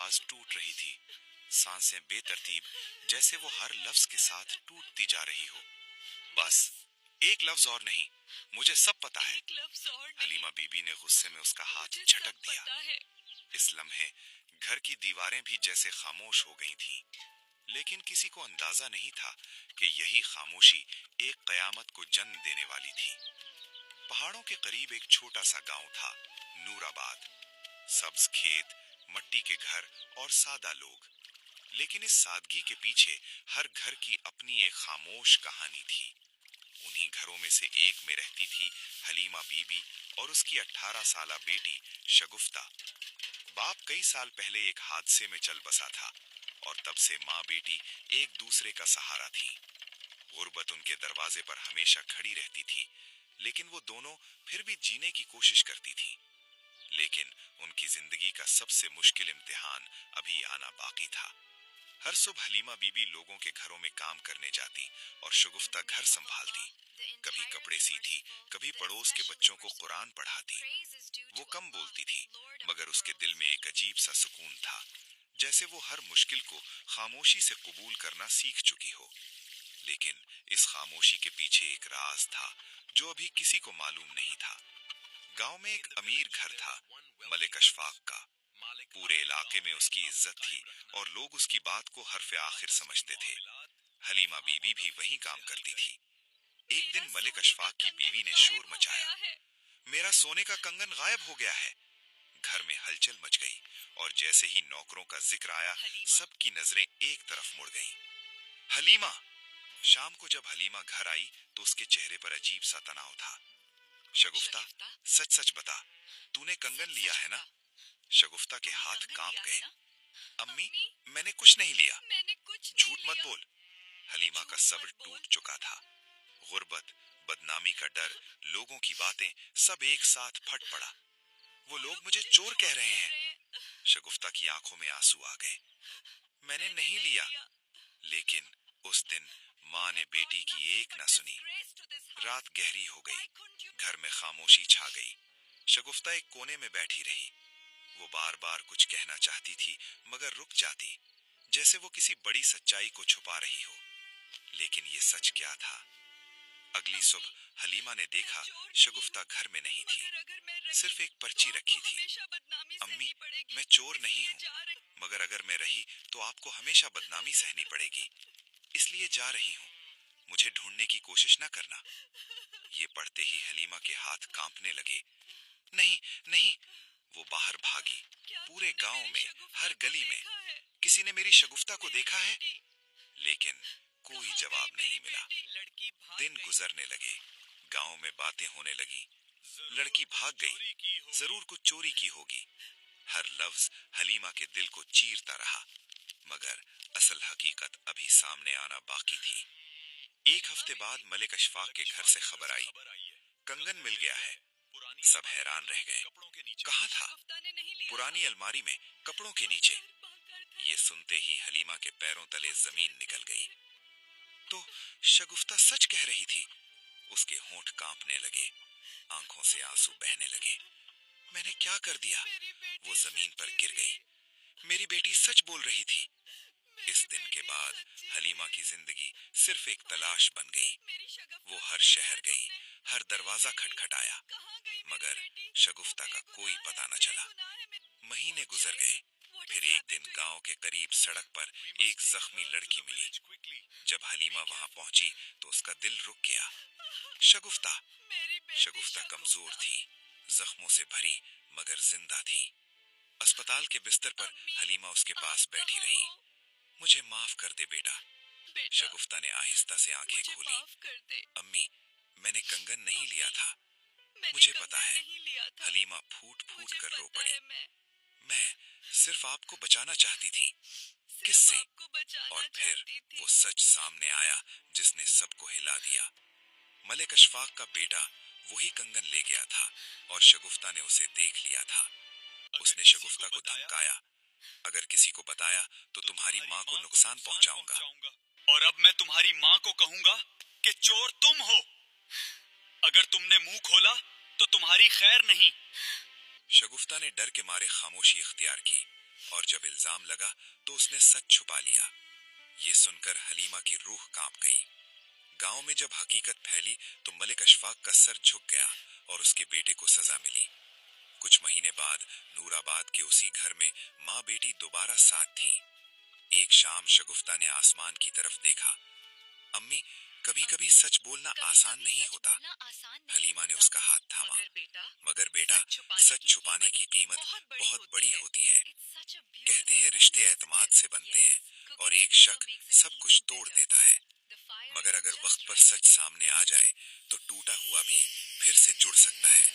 आवाज टूट रही थी, सांसें बेतरतीब, जैसे वो हर लफ्ज के साथ टूटती जा रही हो। बस एक लफ्ज और नहीं, मुझे सब पता है। हलीमा बीबी ने गुस्से में उसका हाथ झटक दिया। इस लम्हे घर की दीवारें भी जैसे खामोश हो गई थीं, लेकिन किसी को अंदाजा नहीं था कि यही खामोशी एक कयामत को जन्म देने वाली थी। पहाड़ों के करीब एक छोटा सा गांव था, नूराबाद। सब्ज खेत, मट्टी के घर और सादा लोग, लेकिन इस सादगी के पीछे हर घर की अपनी एक खामोश कहानी थी। उन्हीं घरों में से एक में रहती थी हलीमा बीबी और उसकी 18 साला बेटी शगुफ्ता। बाप कई साल पहले एक हादसे में चल बसा था और तब से माँ बेटी एक दूसरे का सहारा थी। गुर्बत उनके दरवाजे पर हमेशा खड़ी रहती थी, लेकिन वो दोनों फिर भी जीने की कोशिश करती थीं। लेकिन उनकी जिंदगी का सबसे मुश्किल इम्तिहान अभी आना बाकी था। हर सुबह हलीमा बीबी लोगों के घरों में काम करने जाती और शगुफ्ता घर संभालती। कभी कपड़े सीती, कभी पड़ोस के बच्चों को कुरान पढ़ाती। वो कम बोलती थी, मगर उसके दिल में एक अजीब सा सुकून था, जैसे वो हर मुश्किल को खामोशी से कबूल करना सीख चुकी हो। लेकिन इस खामोशी के पीछे एक राज था जो अभी किसी को मालूम नहीं था। गांव में एक अमीर घर था, मलिक अशफाक का। पूरे इलाके में उसकी इज्जत थी और लोग उसकी बात को हर्फ आखिर समझते थे। हलीमा बीबी भी वहीं काम करती थी। एक दिन मलिक अशफाक की बीवी ने शोर मचाया, मेरा सोने का कंगन गायब हो गया है। घर में हलचल मच गई और जैसे ही नौकरों का जिक्र आया, सबकी नजरें एक तरफ मुड़ गईं। हलीमा। शाम को जब हलीमा घर आई तो उसके चेहरे पर अजीब सा तनाव था। शगुफ्ता, सच सच बता, तूने कंगन लिया है ना? शगुफ्ता के हाथ कांप गए। अम्मी, मैंने कुछ नहीं लिया। झूठ मत बोल। हलीमा का सब्र टूट चुका था। गुर्बत, बदनामी का डर, लोगों की बातें, सब एक साथ फट पड़ा। वो लोग मुझे चोर कह रहे हैं। शगुफ्ता की आंखों में आंसू आ गए। मैंने नहीं लिया। लेकिन उस दिन माँ ने बेटी की एक न सुनी। रात गहरी हो गई, घर में खामोशी छा गई। शगुफ्ता एक कोने में बैठी रही। वो बार बार कुछ कहना चाहती थी, मगर रुक जाती, जैसे वो किसी बड़ी सच्चाई को छुपा रही हो। लेकिन ये सच क्या था? अगली सुबह हलीमा ने देखा शगुफ्ता घर में नहीं थी, सिर्फ एक पर्ची रखी थी। अम्मी, मैं चोर नहीं हूँ, मगर अगर मैं रही तो आपको हमेशा बदनामी सहनी पड़ेगी, इसलिए जा रही हूँ। मुझे ढूंढने की कोशिश न करना। ये पढ़ते ही हलीमा के हाथ कांपने लगे। नहीं नहीं, वो बाहर भागी। पूरे गांव में, हर गली में किसी ने मेरी शगुफ्ता को देखा है? लेकिन कोई जवाब नहीं मिला। दिन गुजरने लगे, गांव में बातें होने लगी। लड़की भाग गई, जरूर कुछ चोरी की होगी। हर लफ्ज हलीमा के दिल को चीरता रहा, मगर असल हकीकत अभी सामने आना बाकी थी। एक हफ्ते बाद मलिक अशफाक के घर से खबर आई, कंगन मिल गया है। सब हैरान रह गए। कहाँ था? पुरानी अलमारी में, कपड़ों के नीचे। ये सुनते ही हलीमा के पैरों तले जमीन निकल गई। तो शगुफ्ता सच कह रही थी। उसके होंठ कांपने लगे, आंखों से आंसू बहने लगे। मैंने क्या कर दिया? वो जमीन पर गिर गई। मेरी बेटी सच बोल रही थी। इस दिन के बाद हलीमा की जिंदगी सिर्फ एक तलाश बन गई। वो हर शहर गई, हर दरवाजा खटखटाया, मगर शगुफ्ता का कोई पता न चला। महीने गुजर गए। फिर एक दिन गांव के करीब सड़क पर एक जख्मी लड़की मिली। जब हलीमा वहां पहुंची तो उसका दिल रुक गया। शगुफ्ता। शगुफ्ता कमजोर थी, जख्मों से भरी, मगर जिंदा थी। अस्पताल के बिस्तर पर हलीमा उसके पास बैठी रही। मुझे माफ कर दे बेटा। शगुफ्ता ने आहिस्ता से आंखें खोली। अम्मी, मैंने कंगन नहीं लिया था। मुझे पता है। हलीमा फूट फूट कर रो पड़ी। मैं सिर्फ आपको बचाना चाहती थी। किससे? और फिर वो सच सामने आया जिसने सबको हिला दिया। मलिक अशफाक का बेटा वही कंगन ले गया था और शगुफ्ता ने उसे देख लिया था। उसने शगुफ्ता को धमकाया, अगर किसी को बताया तो तुम्हारी माँ को नुकसान पहुंचाऊंगा। और अब मैं तुम्हारी माँ को कहूंगा कि चोर तुम हो। अगर तुमने मुंह खोला तो तुम्हारी खैर नहीं। शगुफ्ता ने डर के मारे खामोशी इख्तियार की اور جب الزام لگا تو اس نے سچ چھپا لیا۔ یہ سن کر حلیمہ کی روح کانپ گئی۔ گاؤں میں جب حقیقت پھیلی تو ملک اشفاق کا سر جھک گیا اور اس کے بیٹے کو سزا ملی۔ کچھ مہینے بعد نور آباد کے اسی گھر میں ماں بیٹی دوبارہ ساتھ تھیں۔ ایک شام شگفتہ نے آسمان کی طرف دیکھا۔ امی، کبھی کبھی سچ بولنا آسان نہیں ہوتا۔ حلیمہ نے اس کا ہاتھ تھاما۔ مگر بیٹا، سچ چھپانے کی قیمت بہت بڑی ہوتی ہے۔ کہتے ہیں رشتے اعتماد سے بنتے ہیں اور ایک شک سب کچھ توڑ دیتا ہے۔ مگر اگر وقت پر سچ سامنے آ جائے تو ٹوٹا ہوا بھی پھر سے جڑ سکتا ہے۔